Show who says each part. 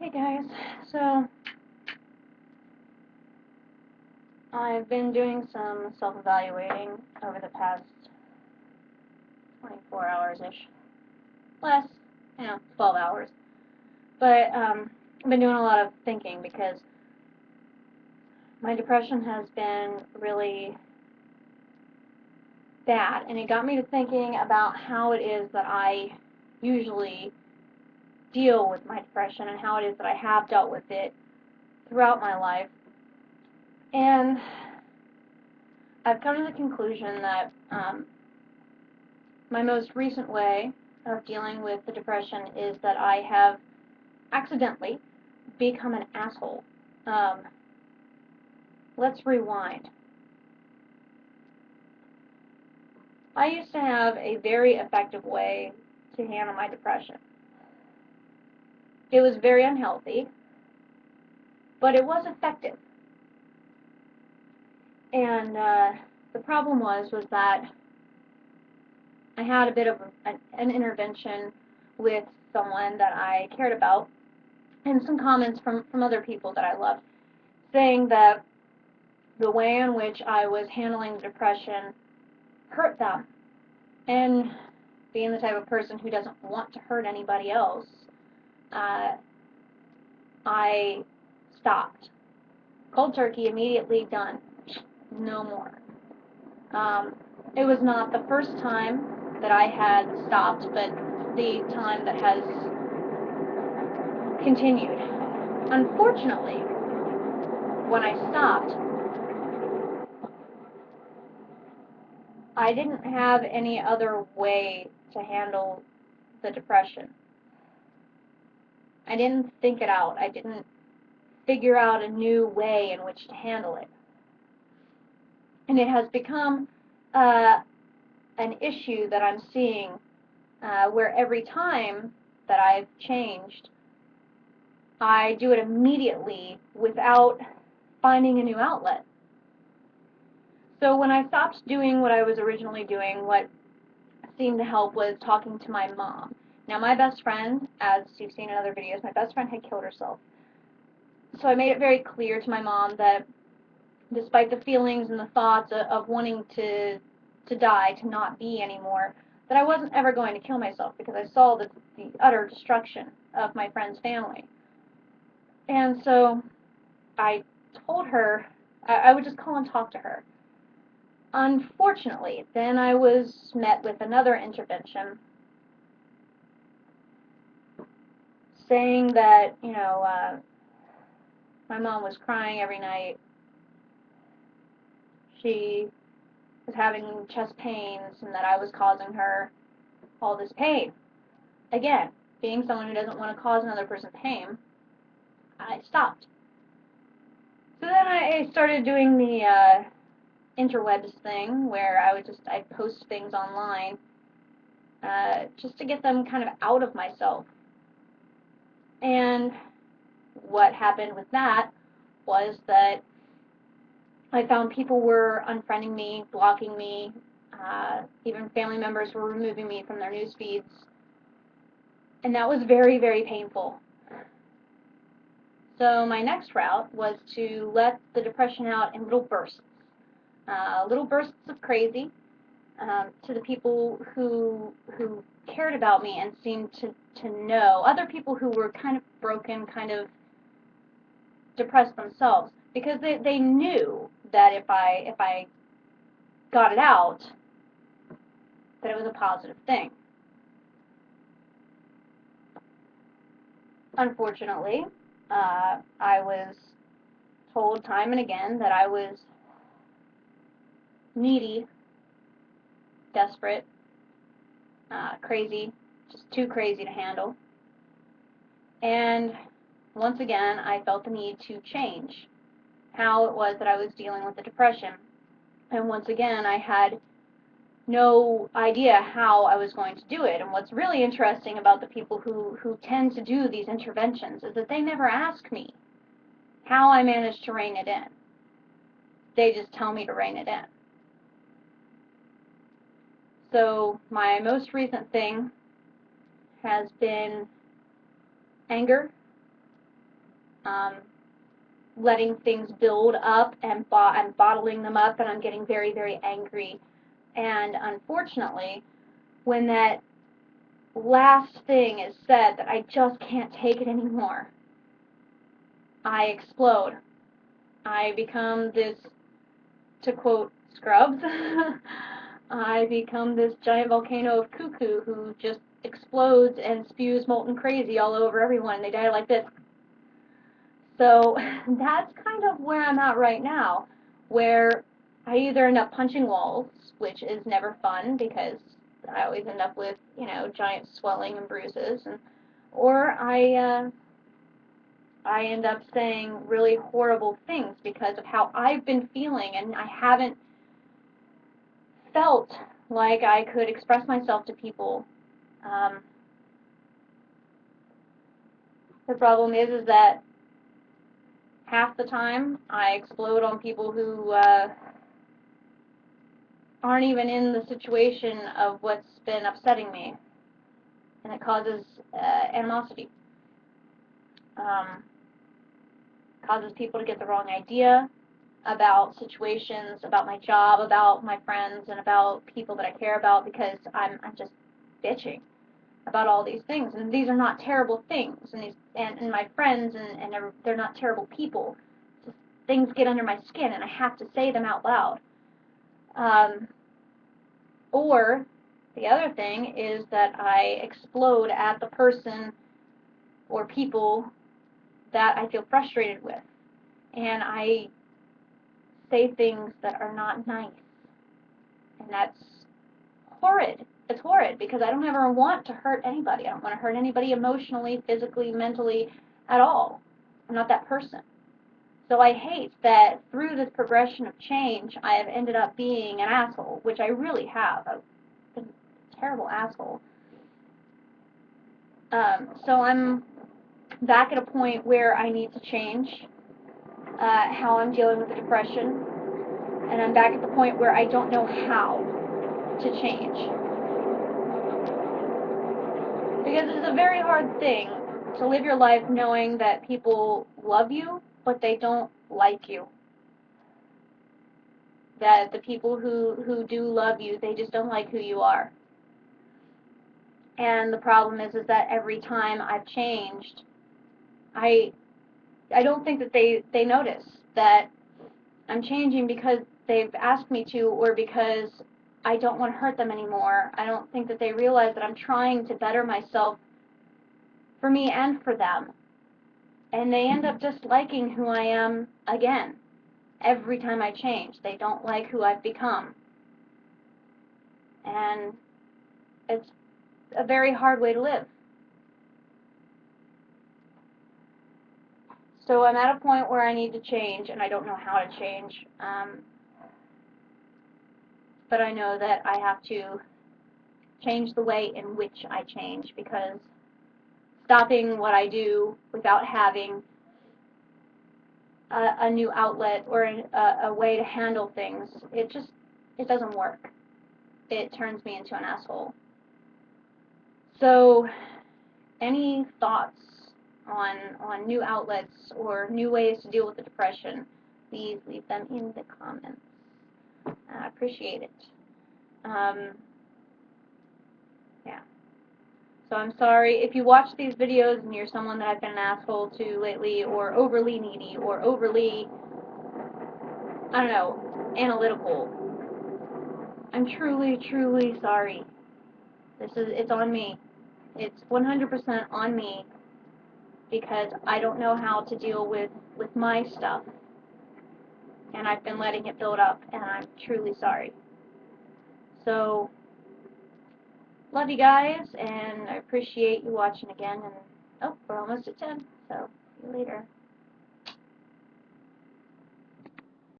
Speaker 1: Hey guys, so I've been doing some self-evaluating over the past 24 hours-ish. Less, 12 hours. But I've been doing a lot of thinking because my depression has been really bad, and it got me to thinking about how it is that I usually deal with my depression and how it is that I have dealt with it throughout my life. And I've come to the conclusion that my most recent way of dealing with the depression is that I have accidentally become an asshole. Let's rewind. I used to have a very effective way to handle my depression. It was very unhealthy, but it was effective. And the problem was that I had a bit of an intervention with someone that I cared about, and some comments from other people that I loved, saying that the way in which I was handling the depression hurt them. And being the type of person who doesn't want to hurt anybody else, I stopped. Cold turkey, immediately done. No more. It was not the first time that I had stopped, but the time that has continued. Unfortunately, when I stopped, I didn't have any other way to handle the depression. I didn't think it out. I didn't figure out a new way in which to handle it. And it has become an issue that I'm seeing where every time that I've changed, I do it immediately without finding a new outlet. So when I stopped doing what I was originally doing, what seemed to help was talking to my mom. Now, my best friend, as you've seen in other videos, my best friend had killed herself. So I made it very clear to my mom that despite the feelings and the thoughts of wanting to die, to not be anymore, that I wasn't ever going to kill myself because I saw the utter destruction of my friend's family. And so I told her I would just call and talk to her. Unfortunately, then I was met with another intervention saying that, my mom was crying every night. She was having chest pains and that I was causing her all this pain. Again, being someone who doesn't want to cause another person pain, I stopped. So then I started doing the interwebs thing where I'd post things online just to get them kind of out of myself. And what happened with that was that I found people were unfriending me, blocking me, even family members were removing me from their news feeds. And that was very, very painful. So my next route was to let the depression out in little bursts of crazy, to the people who cared about me and seemed to know, other people who were kind of broken, kind of depressed themselves, because they knew that if I got it out, that it was a positive thing. Unfortunately, I was told time and again that I was needy, desperate, crazy, just too crazy to handle. And once again, I felt the need to change how it was that I was dealing with the depression. And once again, I had no idea how I was going to do it. And what's really interesting about the people who tend to do these interventions is that they never ask me how I managed to rein it in. They just tell me to rein it in. So my most recent thing has been anger, um, letting things build up and I'm bottling them up, and I'm getting very, very angry. And unfortunately, when that last thing is said that I just can't take it anymore, I explode. I become this, to quote Scrubs, I become this giant volcano of cuckoo who just explodes and spews molten crazy all over everyone. They die like this. So that's kind of where I'm at right now, where I either end up punching walls, which is never fun because I always end up with, giant swelling and bruises, or I end up saying really horrible things because of how I've been feeling, and I haven't felt like I could express myself to people. The problem is that half the time I explode on people who aren't even in the situation of what's been upsetting me, and it causes animosity. Causes people to get the wrong idea about situations, about my job, about my friends, and about people that I care about, because I'm just bitching about all these things, and these are not terrible things, and my friends and they're not terrible people. Just things get under my skin, and I have to say them out loud. Or the other thing is that I explode at the person or people that I feel frustrated with, and I say things that are not nice, and that's horrid. It's horrid because I don't ever want to hurt anybody. I don't want to hurt anybody emotionally, physically, mentally, at all. I'm not that person. So I hate that through this progression of change, I have ended up being an asshole, which I really have. I've been a terrible asshole. So I'm back at a point where I need to change how I'm dealing with the depression, and I'm back at the point where I don't know how to change. Because it's a very hard thing to live your life knowing that people love you, but they don't like you. That the people who do love you, they just don't like who you are. And the problem is that every time I've changed, I don't think that they notice that I'm changing because they've asked me to, or because I don't want to hurt them anymore. I don't think that they realize that I'm trying to better myself for me and for them. And they end up disliking who I am again. Every time I change, they don't like who I've become. And it's a very hard way to live. So I'm at a point where I need to change, and I don't know how to change. But I know that I have to change the way in which I change, because stopping what I do without having a new outlet or a way to handle things, it doesn't work. It turns me into an asshole. So any thoughts on new outlets or new ways to deal with the depression, please leave them in the comments. I appreciate it. Yeah. So I'm sorry if you watch these videos and you're someone that I've been an asshole to lately, or overly needy, or overly, I don't know, analytical. I'm truly, truly sorry. It's on me. It's 100% on me, because I don't know how to deal with my stuff. And I've been letting it build up, and I'm truly sorry. So, love you guys, and I appreciate you watching again. And, oh, we're almost at 10, so see you later.